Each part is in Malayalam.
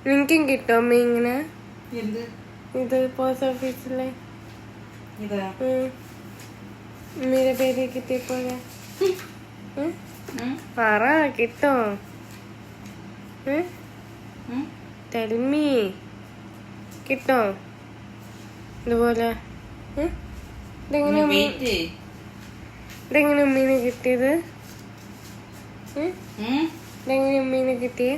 നിനക്കും കിട്ടോ അമ്മ ഇങ്ങനെ? എന്ത് ഇത് പോസ്റ്റ് ഓഫീസിലെ ഇതാ അമ്മയുടെ പേര് കിട്ടിയപ്പോലെ പറ, കിട്ടോ? ടെൽമി കിട്ടോ ഇതുപോലെ? ഇതെങ്ങനെ ഉമ്മീനെ കിട്ടിയത്? ഇതെങ്ങനെ ഉമ്മീനെ കിട്ടിയ?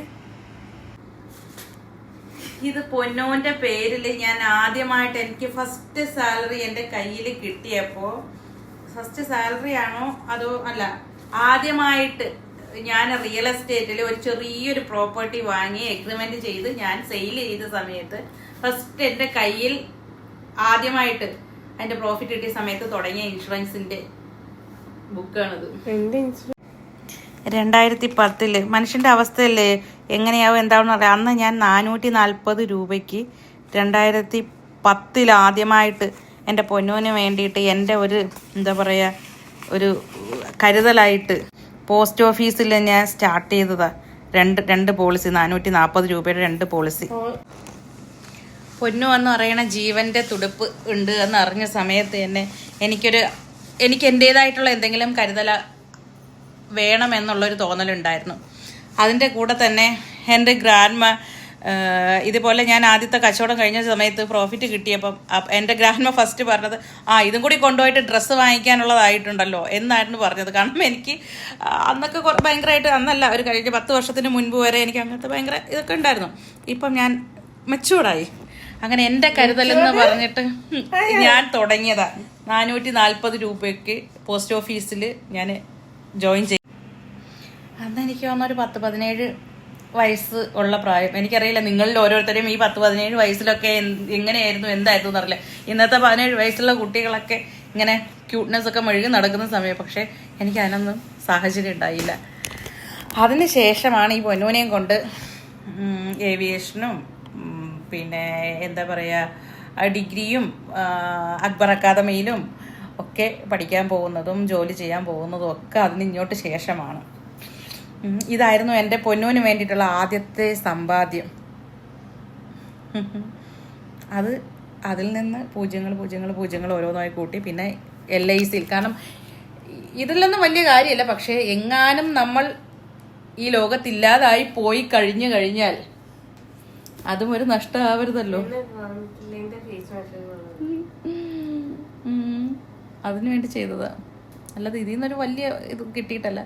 ഇത് പൊന്നോന്റെ പേരില് ഞാൻ ആദ്യമായിട്ട് എനിക്ക് ഫസ്റ്റ് സാലറി എന്റെ കയ്യിൽ കിട്ടിയപ്പോ, ഫസ്റ്റ് സാലറി ആണോ അതോ അല്ല, ആദ്യമായിട്ട് ഞാൻ റിയൽ എസ്റ്റേറ്റിൽ ഒരു ചെറിയൊരു പ്രോപ്പർട്ടി വാങ്ങി എഗ്രിമെന്റ് ചെയ്ത് ഞാൻ സെയിൽ ചെയ്ത സമയത്ത് ഫസ്റ്റ് എന്റെ കയ്യിൽ ആദ്യമായിട്ട് അതിന്റെ പ്രോഫിറ്റ് കിട്ടിയ സമയത്ത് തുടങ്ങിയ ഇൻഷുറൻസിന്റെ ബുക്കാണിത്. 2010 മനുഷ്യന്റെ അവസ്ഥയല്ലേ എങ്ങനെയാവും എന്താണെന്ന് അറിയാം. അന്ന് ഞാൻ 440 രൂപയ്ക്ക് 2010 ആദ്യമായിട്ട് എൻ്റെ പൊന്നൂന് വേണ്ടിയിട്ട് എൻ്റെ ഒരു എന്താ പറയുക ഒരു കരുതലായിട്ട് പോസ്റ്റ് ഓഫീസിൽ ഞാൻ സ്റ്റാർട്ട് ചെയ്തതാണ്. രണ്ട് പോളിസി, 440 രൂപയുടെ 2 പോളിസി. പൊന്നു എന്ന് പറയണ ജീവന്റെ തുടുപ്പ് ഉണ്ട് എന്ന് അറിഞ്ഞ സമയത്ത് തന്നെ എനിക്ക് എൻ്റേതായിട്ടുള്ള എന്തെങ്കിലും കരുതല വേണമെന്നുള്ളൊരു തോന്നലുണ്ടായിരുന്നു. അതിൻ്റെ കൂടെ തന്നെ എൻ്റെ ഗ്രാൻഡ്മ ഇതുപോലെ ഞാൻ ആദ്യത്തെ കച്ചവടം കഴിഞ്ഞ സമയത്ത് പ്രോഫിറ്റ് കിട്ടിയപ്പം എൻ്റെ ഗ്രാൻഡ്മ ഫസ്റ്റ് പറഞ്ഞത്, ഇതും കൂടി കൊണ്ടുപോയിട്ട് ഡ്രസ്സ് വാങ്ങിക്കാനുള്ളതായിട്ടുണ്ടല്ലോ എന്നായിരുന്നു പറഞ്ഞത്. കാരണം എനിക്ക് അന്നൊക്കെ ഭയങ്കരമായിട്ട്, അന്നല്ല ഒരു കഴിഞ്ഞ 10 വർഷത്തിന് മുൻപ് വരെ എനിക്ക് അങ്ങനത്തെ ഭയങ്കര ഇതൊക്കെ ഉണ്ടായിരുന്നു. ഇപ്പം ഞാൻ മെച്ചൂർഡായി. അങ്ങനെ എൻ്റെ കരുതലെന്ന് പറഞ്ഞിട്ട് ഞാൻ തുടങ്ങിയതാ. 440 രൂപയ്ക്ക് പോസ്റ്റ് ഓഫീസിൽ ഞാൻ ജോയിൻ ചെയ്തു. അന്ന് എനിക്ക് തോന്നുന്നൊരു 10-17 വയസ്സ് ഉള്ള പ്രായം. എനിക്കറിയില്ല നിങ്ങളിൽ ഓരോരുത്തരെയും ഈ 10-17 വയസ്സിലൊക്കെ എങ്ങനെയായിരുന്നു എന്തായിരുന്നു എന്നറിയില്ല. ഇന്നത്തെ 17 വയസ്സുള്ള കുട്ടികളൊക്കെ ഇങ്ങനെ ക്യൂട്ട്നെസ് ഒക്കെ മെഴുകി നടക്കുന്ന സമയം. പക്ഷെ എനിക്ക് അതിനൊന്നും സാഹചര്യം ഉണ്ടായില്ല. അതിന് ശേഷമാണ് ഈ പൊന്നൂനെയും കൊണ്ട് ഏവിയേഷനും പിന്നെ എന്താ പറയുക ഡിഗ്രിയും അക്ബർ അക്കാദമിയിലും ഒക്കെ പഠിക്കാൻ പോകുന്നതും ജോലി ചെയ്യാൻ പോകുന്നതും ഒക്കെ അതിന് ഇങ്ങോട്ട് ശേഷമാണ്. ഇതായിരുന്നു എൻ്റെ പൊന്നൂന് വേണ്ടിയിട്ടുള്ള ആദ്യത്തെ സമ്പാദ്യം. അതിൽ നിന്ന് പൂജ്യങ്ങൾ ഓരോന്നായി കൂട്ടി പിന്നെ LICയിൽ. കാരണം ഇതിലൊന്നും വലിയ കാര്യമില്ല. പക്ഷേ എങ്ങാനും നമ്മൾ ഈ ലോകത്തില്ലാതായി പോയി കഴിഞ്ഞാൽ അതും ഒരു നഷ്ടമാവരുതല്ലോ. അതിനു വേണ്ടി ചെയ്തതാ, അല്ലാതെ ഇതിൽ നിന്നൊരു വലിയ ഇത് കിട്ടിയിട്ടല്ല.